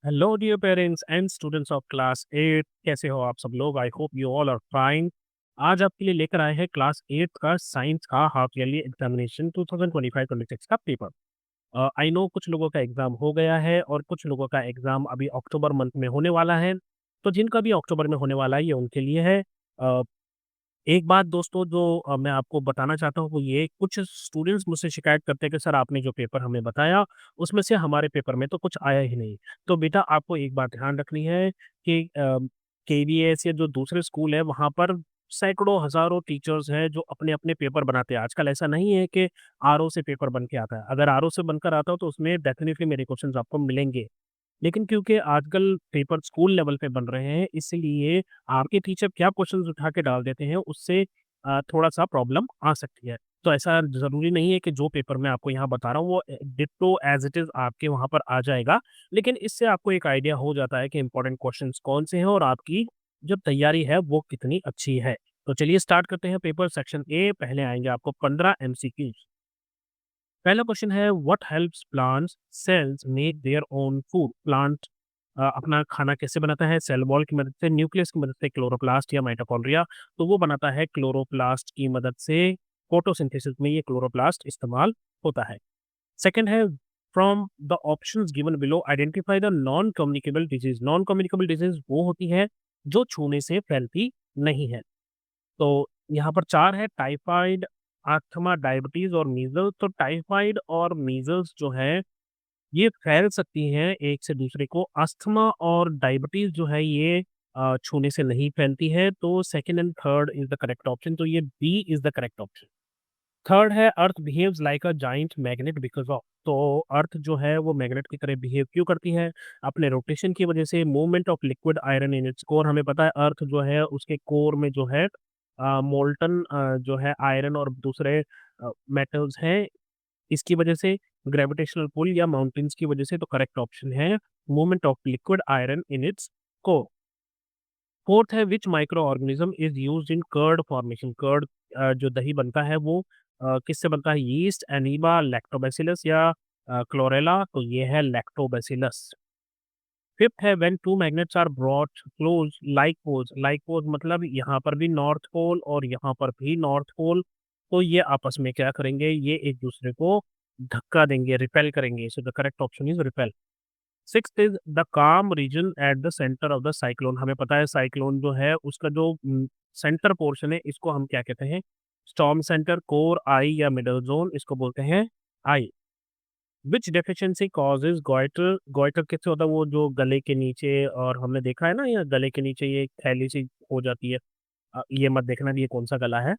Hello dear parents and students of class 8। कैसे हो आप सब लोग? I hope you all are fine. आज आपके लिए लेकर आए हैं क्लास 8 का साइंस का हाफ ईयरली एग्जामिनेशन 2025-26 का पेपर। आई नो कुछ लोगों का एग्जाम हो गया है और कुछ लोगों का एग्जाम अभी अक्टूबर मंथ में होने वाला है। तो जिनका भी अक्टूबर में होने वाला है ये उनके लिए है। एक बात दोस्तों जो मैं आपको बताना चाहता हूँ वो ये, कुछ स्टूडेंट्स मुझसे शिकायत करते हैं कि सर आपने जो पेपर हमें बताया उसमें से हमारे पेपर में तो कुछ आया ही नहीं। तो बेटा आपको एक बात ध्यान रखनी है कि केवीएस या जो दूसरे स्कूल है वहाँ पर सैकड़ों हज़ारों टीचर्स हैं जो अपने-अपने पेपर बनाते हैं। आजकल ऐसा नहीं है कि आरओ से पेपर बन के आता है। अगर आरओ से बनकर आता हो तो उसमें डेफ़िनिटली मेरे क्वेश्चंस आपको मिलेंगे। लेकिन क्योंकि आजकल पेपर स्कूल लेवल पे बन रहे हैं, इसलिए आपके टीचर क्या क्वेश्चंस उठा के डाल देते हैं, उससे थोड़ा-सा प्रॉब्लम आ सकती है। तो ऐसा ज़रूरी नहीं है कि जो पेपर मैं आपको यहाँ बता रहा हूँ, वो डिट्टो एज़ इट इज़ आपके वहाँ पर आ जाएगा। लेकिन इससे आपको एक आइडिया हो जाता है कि इम्पोर्टेंट क्वेश्चंस कौन से हैं और आपकी जो तैयारी है, वो कितनी अच्छी है। तो चलिए स्टार्ट करते हैं पेपर सेक्शन ए। पहले आएँगे आपको 15 एमसीक्यूज़। पहला क्वेश्चन है, what helps plants cells make their own food? Plant अपना खाना कैसे बनाता है? सेल वॉल की मदद से, न्यूक्लियस की मदद से, क्लोरोप्लास्ट या माइटोकॉन्ड्रिया? तो वो बनाता है क्लोरोप्लास्ट की मदद से। फोटोसिंथेसिस में ये क्लोरोप्लास्ट इस्तेमाल होता है। सेकंड है, from the options given below identify the non communicable disease. Non communicable disease वो होती है जो छूने से फैलती नहीं है। तो यहाँ पर 4 है, टाइफाइड, अस्थमा, डायबिटीज़ और मीज़ल्स। तो टाइफाइड और मीज़ल्स जो है, ये फैल सकती हैं एक से दूसरे को। अस्थमा और डायबिटीज़ जो है ये छूने से नहीं फैलती है। तो second and third is the correct option, तो ये B is the correct option. Third है, earth behaves like a giant magnet because of. तो अर्थ जो है वो मैग्नेट की तरह बिहेव क्यों करती है? अपने रोटेशन की वजह से। Movement of liquid iron in its core. हमें पता है अर्थ जो है उसके कोर में जो है मोल्टन जो है आयरन और दूसरे मेटल्स हैं। इसकी वजह से ग्रेविटेशनल पुल या माउंटेन्स की वजह से। तो करेक्ट ऑप्शन है movement of liquid iron in its core. Fourth है, which micro organism is used in curd formation? Curd जो दही बनता है वो किससे बनता है? यीस्ट, एनीबा, लैक्टोबैसिलस या क्लोरेला? तो ये है लैक्टोबैसिलस। फिफ्थ है, when two magnets are brought close like poles. Like poles मतलब यहाँ पर भी नॉर्थ पोल और यहाँ पर भी नॉर्थ पोल। तो ये आपस में क्या करेंगे? ये एक दूसरे को धक्का देंगे, रिपेल करेंगे। So the correct option is repel. Sixth is the calm region at the centre of the cyclone. हमें पता है साइक्लोन जो है उसका जो सेंटर पोर्शन है इसको हम क्या कहते हैं? स्टॉर्म सेंटर, कोर, आई या मिडल जोन, इसको बोलते हैं आई। विच डेफिशिएंसी कॉजेज गॉइटर? गॉइटर किससे होता है? वो जो गले के नीचे, और हमने देखा है ना ये गले के नीचे ये एक थैली सी हो जाती है। ये मत देखना कि ये कौन सा गला है।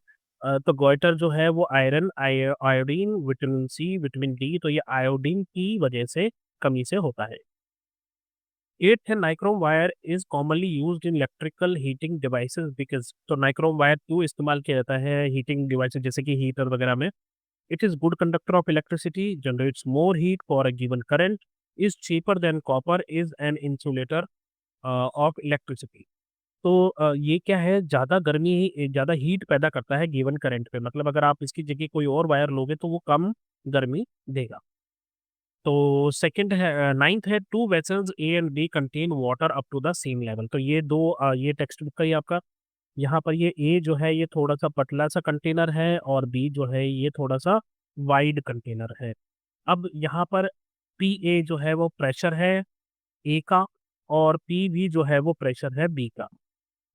तो गॉइटर जो है वो iron, iodine, vitamin C, vitamin D. तो ये आयोडीन की वजह से कमी से होता है। 8th है, nichrome wire is commonly used in electrical heating devices because. तो नाइक्रोम वायर क्यों इस्तेमाल किया जाता है हीटिंग डिवाइसेस जैसे कि हीटर वगैरह में? It is good conductor of electricity, generates more heat for a given current, is cheaper than copper, is an insulator of electricity. तो ये क्या है, ज़्यादा गर्मी, ज़्यादा हीट पैदा करता है गिवन करंट पे। मतलब अगर आप इसकी जगह कोई और वायर लोगे तो वो कम गर्मी देगा। तो सेकंड है, 9th है, two vessels A and B contain water up to the same level. तो ये दो ये टेक्स्ट बुक का ही आपका, यहाँ पर ये ए जो है ये थोड़ा-सा पतला-सा कंटेनर है और बी जो है ये थोड़ा-सा वाइड कंटेनर है। अब यहाँ पर पीए जो है वो प्रेशर है ए का और पीवी जो है वो प्रेशर है बी का।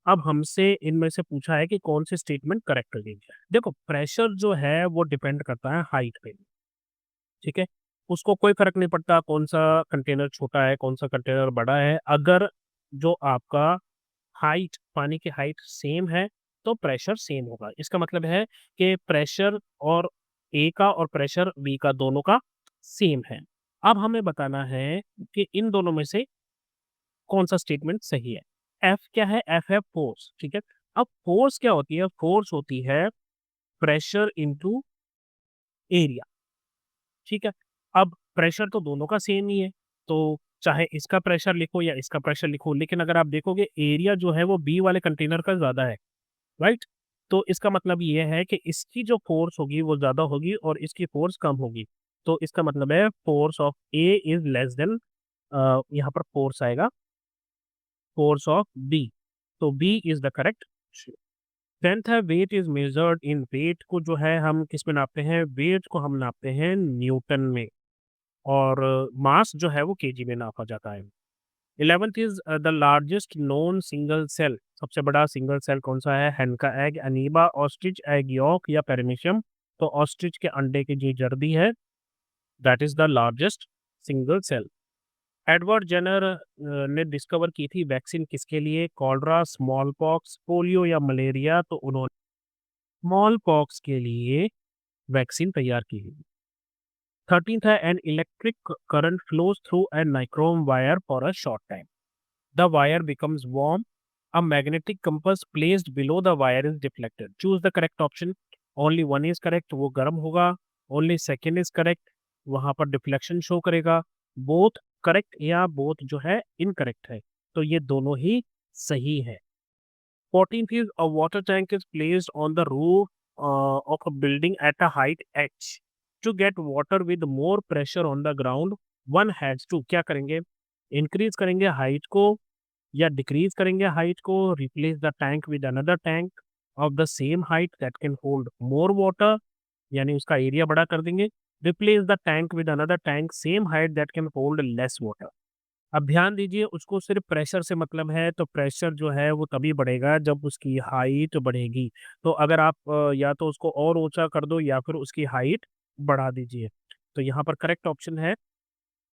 अब हमसे इनमें से पूछा है कि कौन सी स्टेटमेंट करेक्ट लगेगी। देखो प्रेशर जो है वो डिपेंड करता है हाइट पे, ठीक है? उसको कोई फ़र्क नहीं पड़ता कौन-सा कंटेनर छोटा है, कौन-सा कंटेनर बड़ा है। अगर जो आपका हाइट, पानी की हाइट सेम है, तो प्रेशर सेम होगा। इसका मतलब है कि प्रेशर और ए का और प्रेशर बी का दोनों का सेम है। अब हमें बताना है कि इन दोनों में से कौन-सा स्टेटमेंट सही है। एफ क्या है? एफ है फ़ोर्स, ठीक है? अब फ़ोर्स क्या होती है? फ़ोर्स होती है प्रेशर इंटू एरिया, ठीक है? अब प्रेशर तो दोनों का सेम ही है, तो चाहे इसका प्रेशर लिखो या इसका प्रेशर लिखो, लेकिन अगर आप देखोगे एरिया जो है वो बी वाले कंटेनर का ज़्यादा है, राइट? तो इसका मतलब ये है कि इसकी जो फ़ोर्स होगी वो ज़्यादा होगी और इसकी फ़ोर्स कम होगी। तो इसका मतलब है force of A is less than यहाँ पर फोर्स आएगा, फोर्स ऑफ बी, तो B is the correct. 10th है weight is measured in, weight को जो है हम किस में नापते हैं, वेट को हम नापते हैं न्यूटन में, और मास जो है वो केजी में नापा जाता है। 11th is the largest known single cell, सबसे बड़ा सिंगल सेल कौन सा है, हैन का egg, amoeba, ostrich egg yolk या पेरिनिशियम, तो ऑस्ट्रिच के अंडे की जो जर्दी है that is the largest single cell. Edward Jenner ने डिस्कवर की थी वैक्सीन किसके लिए, कॉलरा, स्मॉल पॉक्स, पोलियो या मलेरिया, तो उन्होंने स्मॉल पॉक्स के लिए वैक्सीन तैयार की है। 13th है an electric current flows through a nichrome wire for a short time, the wire becomes warm, a magnetic compass placed below the wire is deflected, choose the correct option. Only one is correct, वो गर्म होगा, only second is correct, वहां पर deflection show करेगा, both correct या both जो है incorrect है, तो ये दोनों ही सही है। 14th is a water tank is placed on the roof of a building at a height h. To get water with more pressure on the ground, one has to क्या करेंगे, इंक्रीज करेंगे height को या decrease करेंगे height को, replace the tank with another tank of the same height that can hold more water, यानी उसका area बड़ा कर देंगे, replace the tank with another tank same height that can hold less water. अब ध्यान दीजिए, उसको सिर्फ प्रेशर से मतलब है, तो प्रेशर जो है वो तभी बढ़ेगा जब उसकी हाइट बढ़ेगी। तो अगर आप या तो उसको और ऊंचा कर दो या फिर उसकी हाइट बढ़ा दीजिए, तो यहाँ पर करेक्ट ऑप्शन है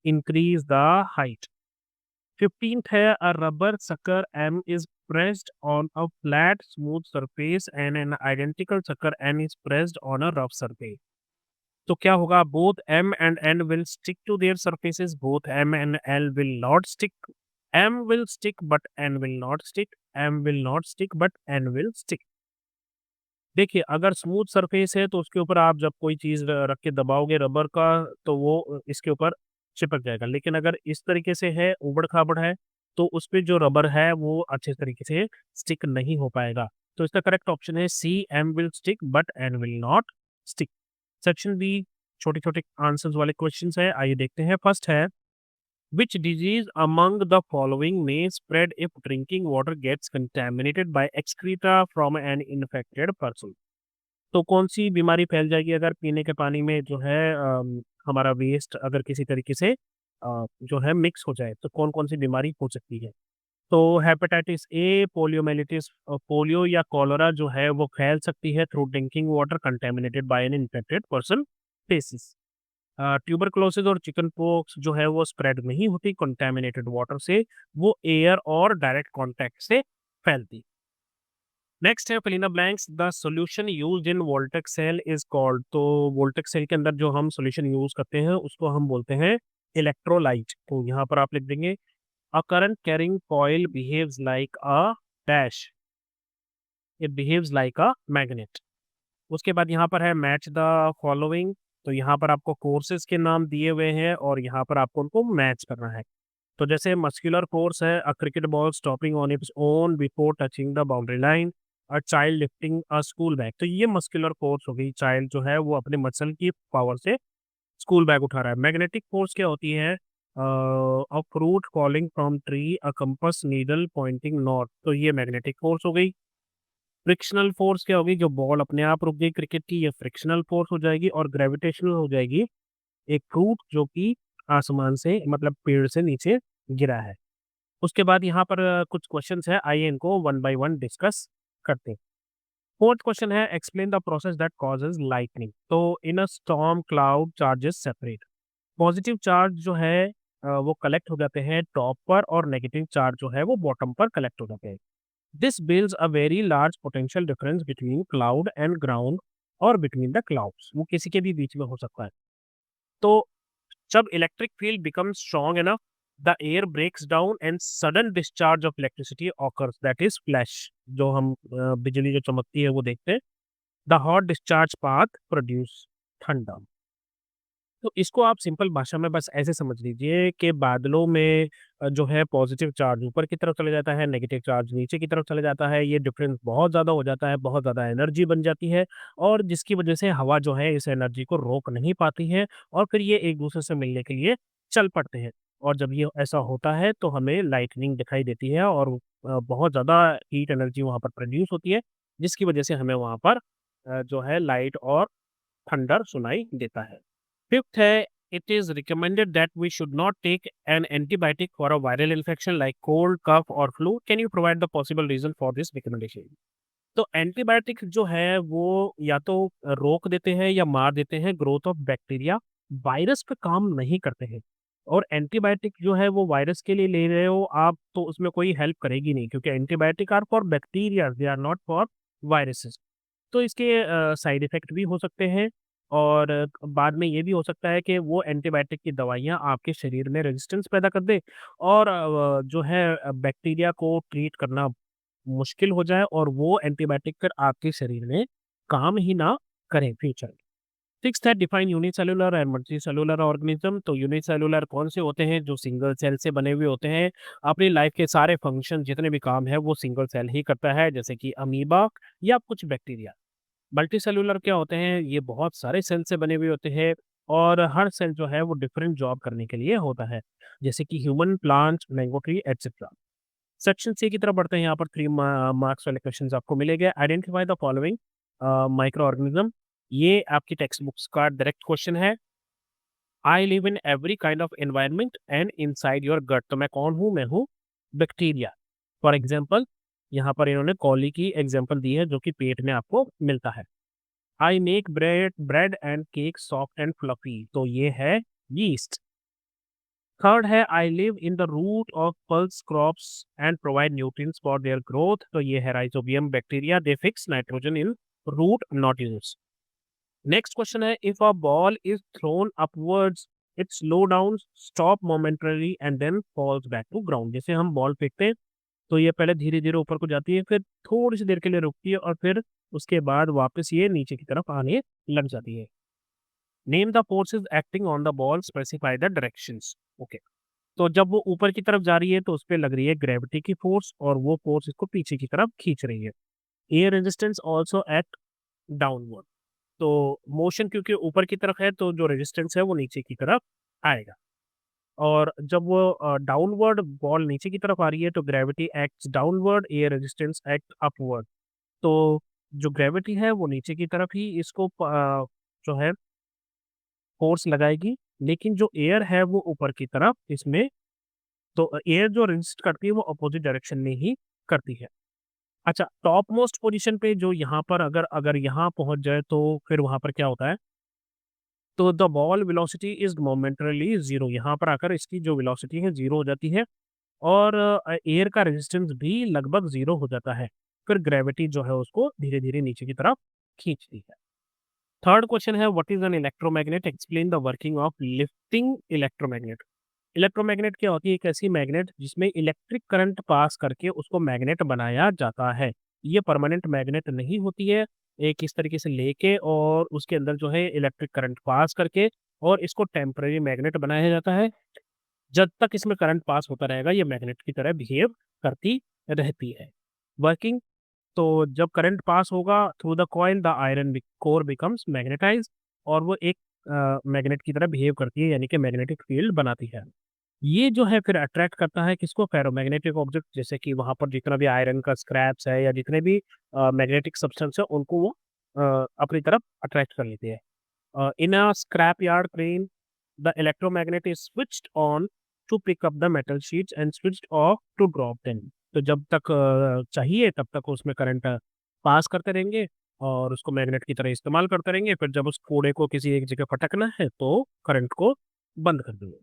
इंक्रीज द हाइट। 15th है अ rubber sucker M is pressed on a flat smooth surface and an identical sucker N is pressed on a rough surface, तो क्या होगा, both M and N will stick to their surfaces, both M and L will not stick, M will stick but N will not stick, M will not stick but N will stick। देखिए, अगर smooth surface है तो उसके ऊपर आप जब कोई चीज रख के दबाओगे रबर का, तो वो इसके ऊपर चिपक जाएगा, लेकिन अगर इस तरीके से है, उबड़ खाबड़ है, तो उस पे जो रबर है वो अच्छे तरीके से स्टिक नहीं हो पाएगा। तो इसका करेक्ट ऑप्शन है C, M will stick but N will not stick. Section B छोटे छोटे आंसर्स वाले क्वेश्चंस है, आइए देखते हैं। फर्स्ट है which disease among the following may spread if drinking water gets contaminated by excreta from an infected person, तो कौन सी बीमारी फैल जाएगी अगर पीने के पानी में जो है हमारा वेस्ट अगर किसी तरीके से जो है मिक्स हो जाए, तो कौन कौन सी बीमारी हो सकती है। तो हेपेटाइटिस ए, पोलियोमेलिटिस, पोलियो या कॉलरा जो है वो फैल सकती है through drinking water contaminated by an infected person faeces. Tuberculosis और चिकन पॉक्स जो है वो स्प्रेड नहीं होती कंटेमिनेटेड वाटर से, वो एयर और डायरेक्ट कांटेक्ट से फैलती। नेक्स्ट है filling the blanks, the solution used in voltaic cell is called, तो वोल्टेक सेल के अंदर जो हम सॉल्यूशन यूज करते हैं उसको हम बोलते हैं इलेक्ट्रोलाइट, तो यहाँ पर आप लिख देंगे a current carrying coil behaves like a dash, it behaves like a magnet. उसके बाद यहाँ पर है मैच द फॉलोइंग, तो यहाँ पर आपको कोर्सेज के नाम दिए हुए हैं और यहाँ पर आपको उनको मैच करना है। तो जैसे मस्कुलर फोर्स है, a cricket ball stopping on its own before touching the boundary line, a child lifting a school bag, तो ये मस्कुलर फोर्स हो गई, चाइल्ड जो है वो अपने मसल की पावर से स्कूल बैग उठा रहा है। मैग्नेटिक फोर्स क्या होती है, a fruit falling from tree, a compass needle pointing north, तो ये मैग्नेटिक फोर्स हो गई। फ्रिक्शनल फोर्स क्या होगी, जो बॉल अपने आप रुक गई क्रिकेट की, ये फ्रिक्शनल फोर्स हो जाएगी। और ग्रेविटेशनल हो जाएगी एक फ्रूट जो कि आसमान से मतलब पेड़ से नीचे गिरा है। उसके बाद यहाँ पर कुछ क्वेश्चंस है, आइए इनको वन बाय वन डिस्कस करते हैं। फोर्थ क्वेश्चन है explain the process that causes lightning, तो in a storm cloud charges separate, positive charge जो है वो कलेक्ट हो जाते हैं टॉप पर और नेगेटिव चार्ज जो है वो बॉटम पर कलेक्ट हो जाते हैं। This builds a very large potential difference between cloud and ground और बिटवीन द क्लाउड्स, वो किसी के भी बीच में हो सकता है। तो जब electric field becomes strong enough, the air breaks down and sudden discharge of electricity occurs, that is flash, जो हम बिजली जो चमकती है वो देखते हैं। The hot discharge path produce thunder, तो इसको आप सिंपल भाषा में बस ऐसे समझ लीजिए कि बादलों में जो है पॉजिटिव चार्ज ऊपर की तरफ चले जाता है, नेगेटिव चार्ज नीचे की तरफ चले जाता है, ये डिफरेंस बहुत ज़्यादा हो जाता है, बहुत ज़्यादा एनर्जी बन जाती है, और जिसकी वजह से हवा जो है इस एनर्जी को रोक नहीं पाती है और फिर ये एक दूसरे से मिलने के लिए चल पड़ते हैं। और जब ये ऐसा होता है तो हमें लाइटनिंग दिखाई देती है और बहुत ज़्यादा हीट एनर्जी वहाँ पर प्रोड्यूस होती है, जिसकी वजह से हमें वहाँ पर जो है लाइट और थंडर सुनाई देता है। फिफ्थ है, it is recommended that we should not take an antibiotic for a viral infection like cold, cough और flu. Can you provide the possible reason for this recommendation? तो एंटीबायोटिक जो है वो या तो रोक देते हैं या मार देते हैं ग्रोथ ऑफ बैक्टीरिया, वायरस पे काम नहीं करते हैं। और एंटीबायोटिक जो है वो वायरस के लिए ले रहे हो आप तो उसमें कोई हेल्प करेगी नहीं, क्योंकि antibiotic are for bacteria, they are not for viruses. तो इसके साइड इफ़ेक्ट भी हो सकते हैं और बाद में ये भी हो सकता है कि वो एंटीबायोटिक की दवाइयाँ आपके शरीर में रेजिस्टेंस पैदा कर दें और जो है बैक्टीरिया को ट्रीट करना मुश्किल हो जाए और वो एंटीबायोटिक फिर आपके शरीर में काम ही ना करें फ्यूचर में। सिक्स्थ है, define unicellular and multicellular organism. तो यूनिसेल्युलर कौन से होते हैं? जो सिंगल सेल से बने हुए होते हैं। अपनी लाइफ के सारे फंक्शन जितने भी काम है वो सिंगल सेल ही करता है, जैसे कि अमीबा या कुछ बैक्टीरिया। मल्टीसेल्युलर क्या होते हैं? ये बहुत सारे सेल से बने हुए होते हैं और हर सेल जो है वो डिफरेंट जॉब करने के लिए होता है, जैसे कि human, plant, mango tree etcetera. Section C की तरफ बढ़ते हैं, यहाँ पर 3 मार्क्स वाले क्वेश्चंस आपको मिलेंगे। Identify the following micro organism. ये आपकी टेक्स्ट बुक्स का डायरेक्ट क्वेश्चन है। I live in every kind of environment and inside your gut. तो मैं कौन हूँ? मैं हूँ बैक्टीरिया। फॉर एग्जाम्पल, यहाँ पर इन्होंने कॉली की एग्जाम्पल दी है जो कि पेट में आपको मिलता है। I make bread bread and cake soft and fluffy. तो ये है यीस्ट। थर्ड है, I live in the root of pulse crops and provide nutrients for their growth. तो ये है rhizobium bacteria, they fix nitrogen in root nodules. Next question है, if a ball is thrown upwards it slow down, stop momentary and then falls back to ground. जैसे हम ball फेंकते हैं तो ये पहले धीरे धीरे ऊपर को जाती है, फिर थोड़ी सी देर के लिए रुकती है और फिर उसके बाद वापस ये नीचे की तरफ आने लग जाती है। Name the forces acting on the ball, specify the directions. Okay, तो जब वो ऊपर की तरफ जा रही है तो उस पे लग रही है ग्रेविटी की फोर्स और वो फोर्स इसको पीछे की तरफ खींच रही है। Air resistance also act downward. तो मोशन क्योंकि ऊपर की तरफ है तो जो रेजिस्टेंस है वो नीचे की तरफ आएगा। और जब वो डाउनवर्ड बॉल नीचे की तरफ आ रही है तो gravity acts downward, air resistance act upward. तो जो ग्रेविटी है वो नीचे की तरफ ही इसको जो है फोर्स लगाएगी, लेकिन जो एयर है वो ऊपर की तरफ इसमें, तो एयर जो रेजिस्ट करती है वो अपोजिट डायरेक्शन में ही करती है। अच्छा, टॉप मोस्ट पोजीशन पे जो यहाँ पर अगर अगर यहाँ पहुँच जाए तो फिर वहाँ पर क्या होता है? तो the ball velocity is momentarily 0। यहाँ पर आकर इसकी जो वेलोसिटी है 0 हो जाती है और एयर का रेजिस्टेंस भी लगभग 0 हो जाता है। फिर ग्रेविटी जो है उसको धीरे-धीरे नीचे की तरफ खींचती है। थर्ड क्वेश्चन है, what is an electromagnet? Explain the working of lifting electromagnet. Electromagnet क्या होती है? एक ऐसी मैग्नेट जिसमें इलेक्ट्रिक करंट पास करके उसको मैग्नेट बनाया जाता है। ये परमानेंट मैग्नेट नहीं होती है। एक इस तरीके से लेके और उसके अंदर जो है इलेक्ट्रिक करंट पास करके और इसको टेम्परेरी मैग्नेट बनाया जाता है। जब तक इसमें करंट पास होता रहेगा ये मैग्नेट की तरह बिहेव करती रहती है। वर्किंग, तो जब करंट पास होगा through the coil the iron core becomes magnetised और वो एक मैग्नेट की तरह बिहेव करती है, यानी कि मैग्नेटिक फील्ड बनाती है। ये जो है फिर अट्रैक्ट करता है किसको? फेरोमैग्नेटिक ऑब्जेक्ट, जैसे कि वहाँ पर जितना भी आयरन का स्क्रैप्स है या जितने भी मैग्नेटिक सब्सटेंस है उनको वो अपनी तरफ अट्रैक्ट कर लेती है। In a scrapyard crane, the electromagnet is switched on to pick up the metal sheets and switched off to drop them. तो जब तक चाहिए तब तक उसमें करंट पास करते रहेंगे और उसको मैग्नेट की तरह इस्तेमाल करते रहेंगे। फिर जब उस कोड़े को किसी एक जगह पटकना है तो करंट को बंद कर देंगे।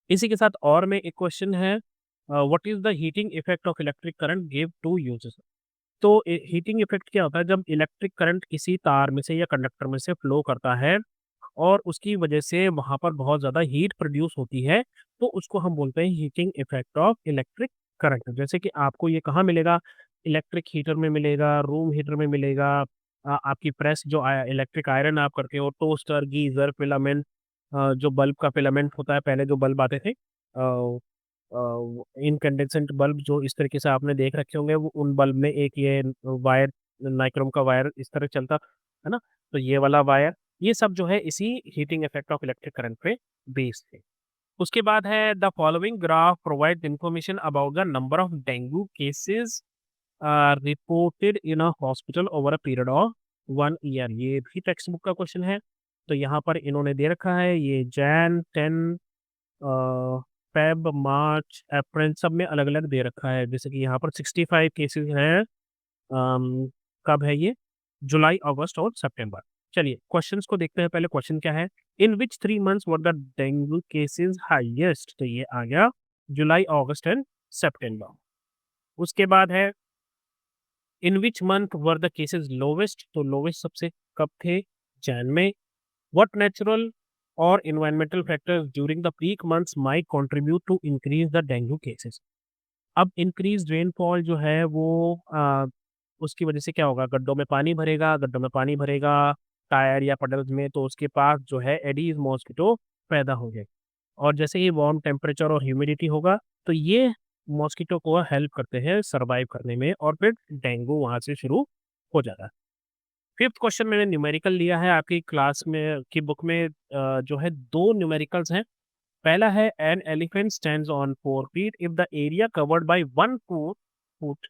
इसी के साथ और में एक क्वेश्चन है, what is the heating effect of electric current give to users? तो हीटिंग इफेक्ट क्या होता है? जब इलेक्ट्रिक करंट किसी तार में से या कंडक्टर में से फ्लो करता है और उसकी वजह से वहाँ पर बहुत ज़्यादा हीट प्रोड्यूस होती है, तो उसको हम बोलते हैं heating effect of electric current. जैसे कि आपको ये कहाँ मिलेगा? इलेक्ट्रिक हीटर में मिलेगा, रूम हीटर में मिलेगा, आपकी प्रेस जो इलेक्ट्रिक आयरन आप करते हो, टोस्टर, गीज़र, फिलामेंट, जो बल्ब का फिलामेंट होता है, पहले जो बल्ब आते थे, इनकैंडेसेंट बल्ब जो इस तरीके से आपने देख रखे होंगे, वो उन बल्ब में एक ये वायर, नाइक्रोम का वायर इस तरह चलता है ना? तो ये वाला वायर, ये सब जो है इसी heating effect of electric current पे बेस्ड है। उसके बाद है the following graph provide information about the number of dengue cases reported in a hospital over a period of 1 year. ये भी टेक्स्ट बुक का क्वेश्चन है। तो यहाँ पर इन्होंने दे रखा है ये जैन 10 फेब मार्च अप्रैल सब में अलग अलग दे रखा है। जैसे कि यहाँ पर 65 केसेस हैं। कब है ये? जुलाई, अगस्त और सितंबर। चलिए क्वेश्चंस को देखते हैं। पहले क्वेश्चन क्या है? In which 3 months were the dengue cases highest? तो ये आ गया जुलाई, अगस्त एंड सितंबर। उसके बाद है in which month were the cases lowest? तो लोवेस्ट सबसे कब थे? जैन में। व्हाट नेचुरल और environmental factors during the peak months might contribute to increase the dengue cases? अब इंक्रीज रेनफॉल जो है वो उसकी वजह से क्या होगा? गड्ढों में पानी भरेगा, गड्ढों में पानी भरेगा टायर या पडल्स में, तो उसके पास जो है एडीज मॉस्किटो पैदा होंगे। और जैसे ही वार्म टेम्परेचर और ह्यूमिडिटी होगा तो ये मॉस्किटो को हेल्प करते हैं सरवाइव करने में, और फिर डेंगू वहाँ से शुरू हो जाता है। फिफ्थ क्वेश्चन मैंने न्यूमेरिकल लिया है आपकी क्लास में की बुक में। जो है दो न्यूमेरिकल्स हैं। पहला है an elephant stands on 4 feet if the area covered by 1 foot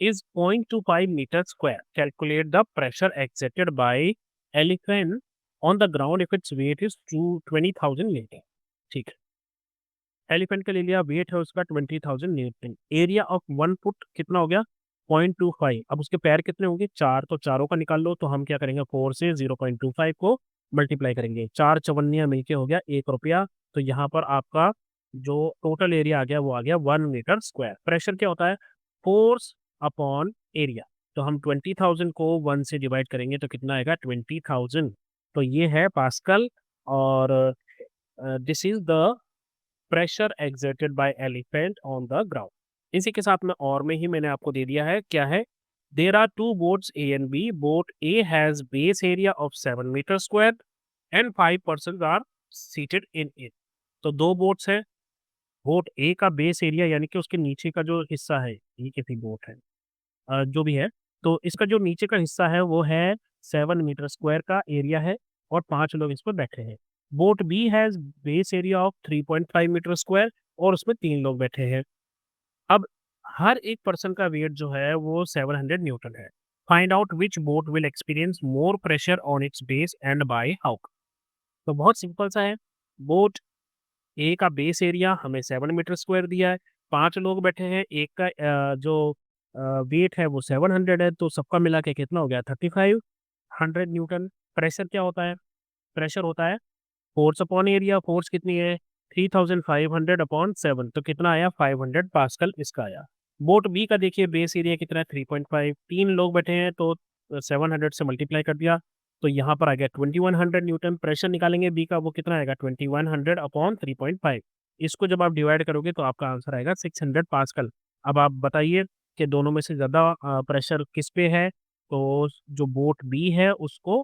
is 0.25 meter square. Calculate the pressure exerted by elephant on the ground if its weight is 20,000 Newton. ठीक है, एलिफेंट का ले लिया, वेट है उसका 20,000 न्यूटन। एरिया ऑफ 1 फुट कितना हो गया? 0.25। अब उसके पैर कितने होंगे? 4, तो चारों का निकाल लो। तो हम क्या करेंगे? 4 से 0.25 को मल्टीप्लाई करेंगे। 4 चवन्नियाँ मिलके हो गया 1 रुपया। तो यहाँ पर आपका जो टोटल एरिया आ गया वो आ गया 1 मीटर स्क्वायर। प्रेशर क्या होता है? Force upon area. तो हम 20,000 को 1 से डिवाइड करेंगे तो कितना आएगा? 20,000। तो ये है पास्कल। और this is the pressure exerted by elephant on the ground. इसी के साथ में और में ही मैंने आपको दे दिया है क्या है? There are two boats A and B. Boat A has base area of 7 metre square and 5 person are seated in it. तो दो बोट्स हैं। बोट ए का बेस एरिया यानी कि उसके नीचे का जो हिस्सा है, ये किसी बोट है जो भी है, तो इसका जो नीचे का हिस्सा है वो है 7 मीटर स्क्वायर का एरिया है, और 5 लोग इस पर बैठे हैं। Boat B has base area of 3.5 metre square, और उसमें 3 लोग बैठे हैं। अब हर एक पर्सन का वेट जो है वो 700 न्यूटन है। Find out which boat will experience more pressure on it's base and by how. तो बहुत सिंपल सा है। बोट ए का बेस एरिया हमें 7 मीटर स्क्वायर दिया है, 5 लोग बैठे हैं, एक का जो वेट है वो 700 है, तो सबका मिला के कितना हो गया? 3500 न्यूटन। प्रेशर क्या होता है? प्रेशर होता है फोर्स अपॉन एरिया। फोर्स कितनी है? 3500 अपॉन 7, तो कितना आया? 500 पास्कल इसका आया। बोट बी का देखिए बेस एरिया कितना है? 3.5। 3 लोग बैठे हैं तो 700 से मल्टीप्लाई कर दिया, तो यहाँ पर आ गया 2100 न्यूटन। प्रेशर निकालेंगे बी का, वो कितना आएगा? 2100 अपॉन 3.5। इसको जब आप डिवाइड करोगे तो आपका आंसर आएगा 600 पास्कल। अब आप बताइए कि दोनों में से ज़्यादा प्रेशर किस पे है? तो जो बोट बी है उसको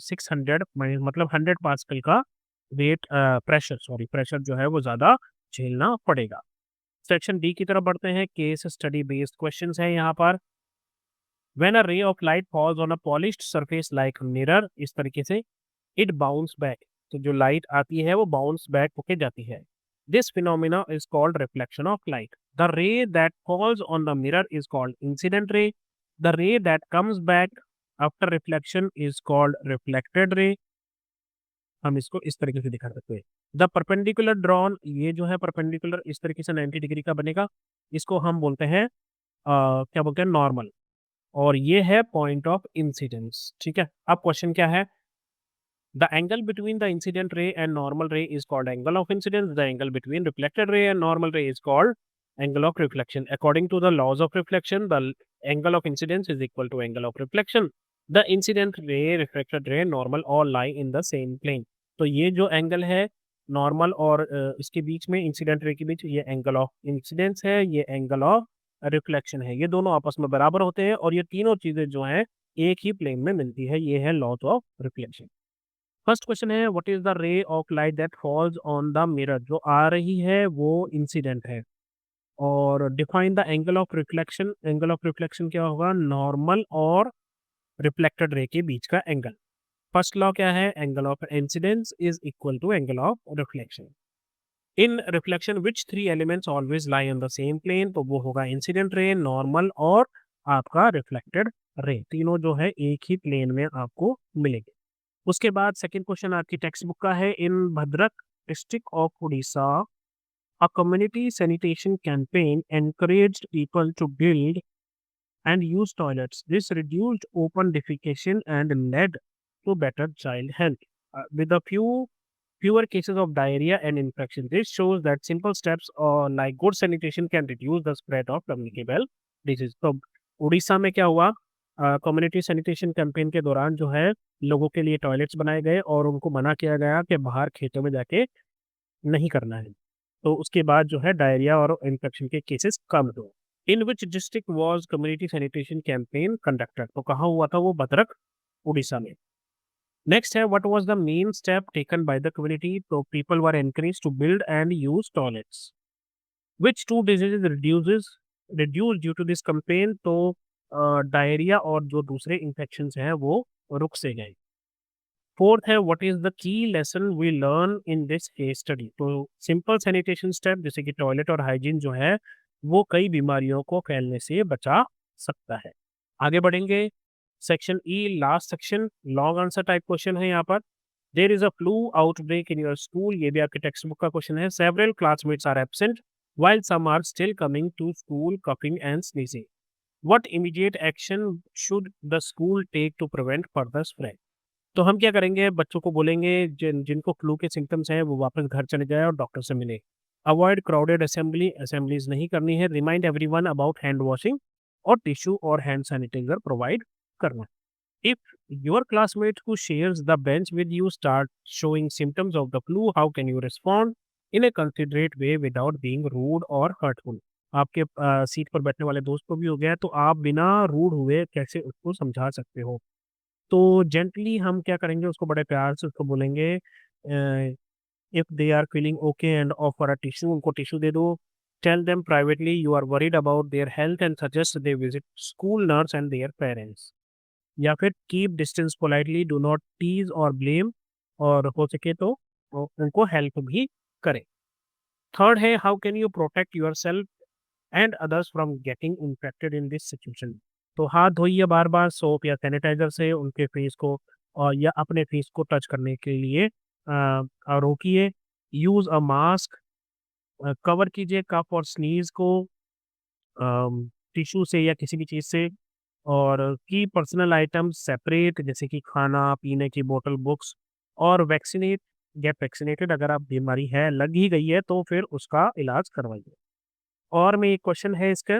600 मतलब 100 पास्कल का वेट प्रेशर सॉरी प्रेशर जो है वो ज़्यादा झेलना पड़ेगा। सेक्शन डी की तरफ बढ़ते हैं। केस स्टडी बेस्ड क्वेश्चंस है यहाँ पर। व्हेन अ रे of light falls on a polished surface like mirror, इस तरीके से इट बाउंस बैक। तो जो लाइट आती है वो बाउंस बैक होके जाती है। This phenomena is called reflection of light. The रे that falls on the mirror is called incident ray. The रे that comes back after reflection is called reflected ray. हम इसको इस तरीके से दिखा सकते हैं। द परपेंडिकुलर ड्रॉन, ये जो है परपेंडिकुलर इस तरीके से 90 डिग्री का बनेगा, इसको हम बोलते हैं क्या बोलते हैं? नॉर्मल। और ये है पॉइंट ऑफ इंसिडेंस। ठीक है, अब क्वेश्चन क्या है? The angle between the incident ray and normal ray is called angle of incidence. The angle between reflected ray and normal ray is called angle of reflection. According to the laws of reflection the angle of incidence is equal to angle of reflection. The incident ray, reflected ray, normal all lie in the same plane. तो ये जो angle है normal और इसके बीच में, incident ray के बीच, ये angle of incidence है, ये एंगल ऑफ रिफ्लेक्शन है। ये दोनों आपस में बराबर होते हैं और ये तीनों चीजें जो हैं एक ही प्लेन में मिलती है। ये है laws of reflection. First question है what is the ray of light that falls on the mirror. जो आ रही है वो इंसिडेंट है। और define the angle of reflection. Angle of reflection क्या होगा? नॉर्मल और रिफ्लेक्टेड रे के बीच का एंगल। फर्स्ट लॉ क्या है? Angle of incidence is equal to angle of reflection. In reflection which 3 elements always lie on the same plane, तो वो होगा इंसिडेंट रे, नॉर्मल और आपका रिफ्लेक्टेड रे, तीनों जो है एक ही प्लेन में आपको मिलेंगे। उसके बाद सेकंड क्वेश्चन आपकी टेक्स्ट बुक का है, in Bhadrak district of Orissa a community sanitation campaign encouraged people to build and use toilets. This reduced open defecation and led to better child health. With a fewer cases of diarrhea and infection. This shows that simple steps like good sanitation can reduce the spread of communicable disease. तो उड़ीसा में क्या हुआ, community sanitation campaign के दौरान जो है लोगों के लिए टॉयलेट्स बनाए गए और उनको मना किया गया कि बाहर खेतों में जाके नहीं करना है। तो उसके बाद जो है डायरिया और इन्फेक्शन के केसेस कम हुए। In which district was community sanitation campaign conducted, तो कहाँ हुआ था वो, भद्रक उड़ीसा में। नेक्स्ट है, what was the main step taken by the community, तो people were encouraged to build and use toilets. Which two diseases reduce due to this campaign, तो diarrhoea और जो दूसरे इन्फेक्शंस हैं वो रुक से गए। फोर्थ है, what is the key lesson we learn in this case study, तो सिंपल सैनिटेशन स्टेप जैसे कि टॉयलेट और हाइजीन जो है वो कई बीमारियों को फैलने से बचा सकता है। आगे बढ़ेंगे, section E last section, long answer type question है यहाँ पर। There is a flu outbreak in your school, ये भी आपके टेक्स्ट बुक का क्वेश्चन है। Several classmates are absent while some are still coming to school coughing and sneezing. What immediate action should the school take to prevent further spread? तो हम क्या करेंगे, बच्चों को बोलेंगे जिनको फ्लू के सिम्टम्स हैं वो वापस घर चले जाए और डॉक्टर से मिले। अवॉइड क्राउडेड असेंबलीज नहीं करनी है। Remind everyone about hand washing और टिश्यू और हैंड सैनिटाइजर प्रोवाइड करना। If your classmate who shares the bench with you start showing symptoms of the flu, how can you respond in a considerate way without being rude और hurtful. आपके seat पर बैठने वाले दोस्त को भी हो गया है तो आप बिना रूड हुए कैसे उसको समझा सकते हो। तो जेंटली हम क्या करेंगे, उसको बड़े प्यार से उसको बोलेंगे, if they are feeling okay and offer a tissue, उनको टिश्यू दे दो। Tell them privately you are worried about their health and suggest they visit school nurse and their parents. या फिर keep distance politely, do not tease और blame, और हो सके तो उनको हेल्प भी करें। थर्ड है, how can you protect your self and others from getting infected in this situation. तो हाथ धोइए बार बार सोप या सैनिटाइजर से उनके फेस को, और या अपने फेस को टच करने के लिए रोकिए। यूज अ मास्क, कवर कीजिए कफ और स्नीज को टिश्यू से या किसी भी चीज़ से। और की पर्सनल आइटम्स सेपरेट, जैसे कि खाना पीने की बोतल, बुक्स। और वैक्सीनेट, गेट वैक्सीनेटेड, अगर आप बीमारी है लग ही गई है तो फिर उसका इलाज करवाइए। और में एक क्वेश्चन है इसका,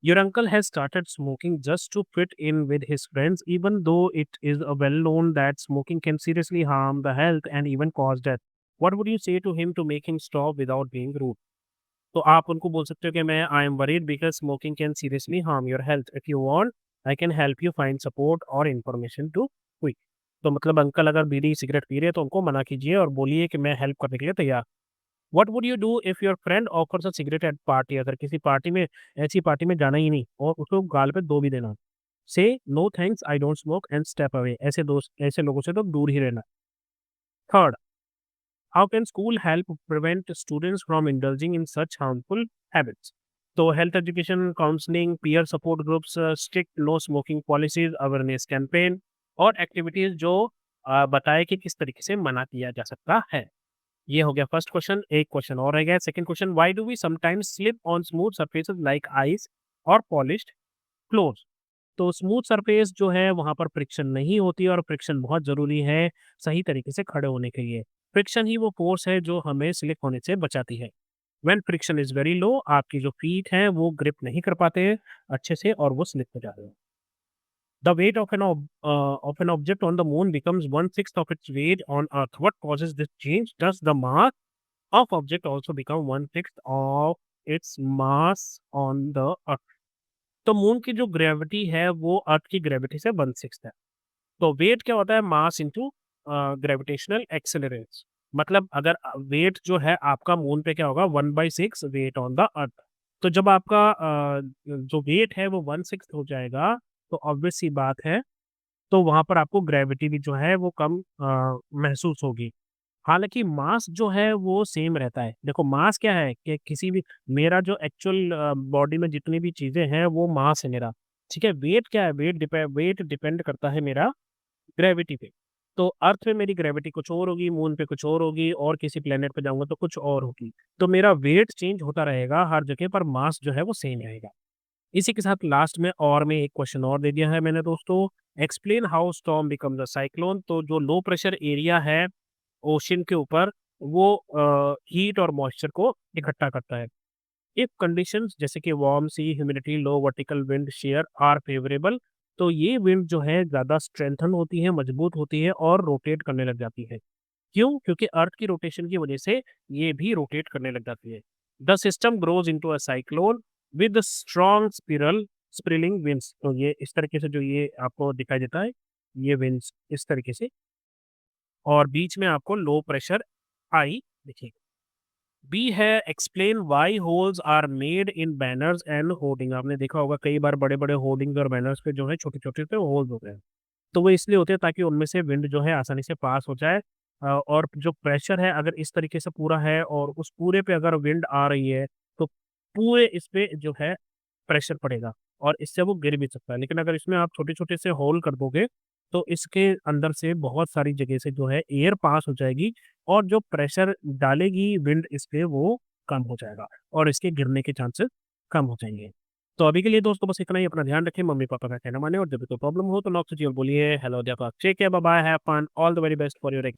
your uncle has started smoking just to fit in with his friends, even though it is well known that smoking can seriously harm the health and even cause death. What would you say to him to make him stop without being rude? तो आप उनको बोल सकते हो कि मैं I am worried because smoking can seriously harm your health, if you want I can help you find support और information to quick. तो मतलब अंकल अगर बीड़ी सिगरेट पी रहे हैं तो उनको मना कीजिए और बोलिए कि मैं हेल्प करने के लिए तैयार। What would you do if your friend offers a cigarette at party, अगर किसी पार्टी में, ऐसी पार्टी में जाना ही नहीं और उसको गाल पे दो भी देना। Say no thanks I don't smoke and step away, ऐसे दोस्त ऐसे लोगों से तो दूर ही रहना। Third, how can school help prevent students from indulging in such harmful habits. तो health education, counselling, peer support groups, strict no smoking policies, awareness campaign और एक्टिविटीज जो बताए कि किस तरीके से मना किया जा सकता है। ये हो गया फर्स्ट क्वेश्चन। एक क्वेश्चन और रह गया, second question, why do we sometimes slip on smooth surfaces like ice और पॉलिश्ड क्लोथ्स। तो स्मूथ सरफेस जो है वहां पर फ्रिक्शन नहीं होती और फ्रिक्शन बहुत जरूरी है सही तरीके से खड़े होने के लिए। फ्रिक्शन ही वो फोर्स है जो हमें स्लिप होने से बचाती है। When friction is very low, आपकी जो फीट हैं वो ग्रिप नहीं कर पाते हैं अच्छे से और वो स्लिप हो जाते हैं। The weight of an object on the moon becomes one-sixth of its weight on Earth. What causes this change? Does the mass of object also become one-sixth of its mass on the Earth? तो moon की जो gravity है वो अर्थ की gravity से one six है। तो wait क्या होता है, मास इंटू ग्रेविटेशनल एक्सेलरेंस। मतलब अगर वेट जो है आपका मून पे क्या होगा, 1/6 वेट ऑन द अर्थ। तो जब आपका जो वेट है वो 1/6 हो जाएगा तो ऑब्वियस सी बात है, तो वहां पर आपको ग्रेविटी भी जो है वो कम महसूस होगी। हालाँकि मास जो है वो सेम रहता है। देखो मास क्या है कि किसी भी मेरा जो एक्चुअल बॉडी में जितनी भी चीज़ें हैं वो मास है मेरा, ठीक है? वेट क्या है? वेट डिपेंड करता है मेरा ग्रेविटी पे। तो अर्थ पे मेरी ग्रेविटी कुछ और होगी, मून पे कुछ और होगी और किसी प्लैनेट पे जाऊँगा तो कुछ और होगी। तो मेरा वेट चेंज होता रहेगा हर जगह पर मास जो है वो सेम रहेगा। इसी के साथ लास्ट में और में एक क्वेश्चन और दे दिया है मैंने दोस्तों, explain how storm becomes a cyclone. तो जो लो प्रेशर एरिया है ओशन के ऊपर वो हीट और मॉइस्चर को इकट्ठा करता है। इफ कंडीशंस जैसे कि warm sea, humidity, low vertical wind shear are favourable, तो ये विंड जो है ज़्यादा स्ट्रेंथन होती है, मजबूत होती है और रोटेट करने लग जाती है। क्यों? क्योंकि अर्थ की रोटेशन की वजह से ये भी रोटेट करने लग जाती है। The system grows into a cyclone with strong spiralling winds. तो ये इस तरीके से जो ये आपको दिखाई देता है, ये विंड्स इस तरीके से और बीच में आपको लो प्रेशर आई दिखेगा। बी है explain why holes are made in banners and hoarding. आपने देखा होगा कई बार बड़े-बड़े होर्डिंग्स और बैनर्स पे जो है छोटे-छोटे से होल्स होते हैं। तो वो इसलिए होते हैं ताकि उनमें से विंड जो है आसानी से पास हो जाए और जो प्रेशर है अगर इस तरीके से पूरा है और उस पूरे पे अगर विंड आ रही है, तो पूरे इस पे जो है प्रेशर पड़ेगा और इससे वो गिर भी सकता है। लेकिन अगर इसमें आप छोटे-छोटे से होल कर दोगे, तो इसके अंदर से बहुत सारी जगह से जो है एयर पास हो जाएगी और जो प्रेशर डालेगी विंड इस पे वो कम हो जाएगा और इसके गिरने के चांसेस कम हो जाएँगे। तो अभी के लिए दोस्तों बस इतना ही। अपना ध्यान रखें, मम्मी-पापा का कहना मानें और जब भी कोई प्रॉब्लम हो तो नॉक कीजिए और बोलिए हेलो अध्यापक, take care, bye bye, have fun, all the very best for your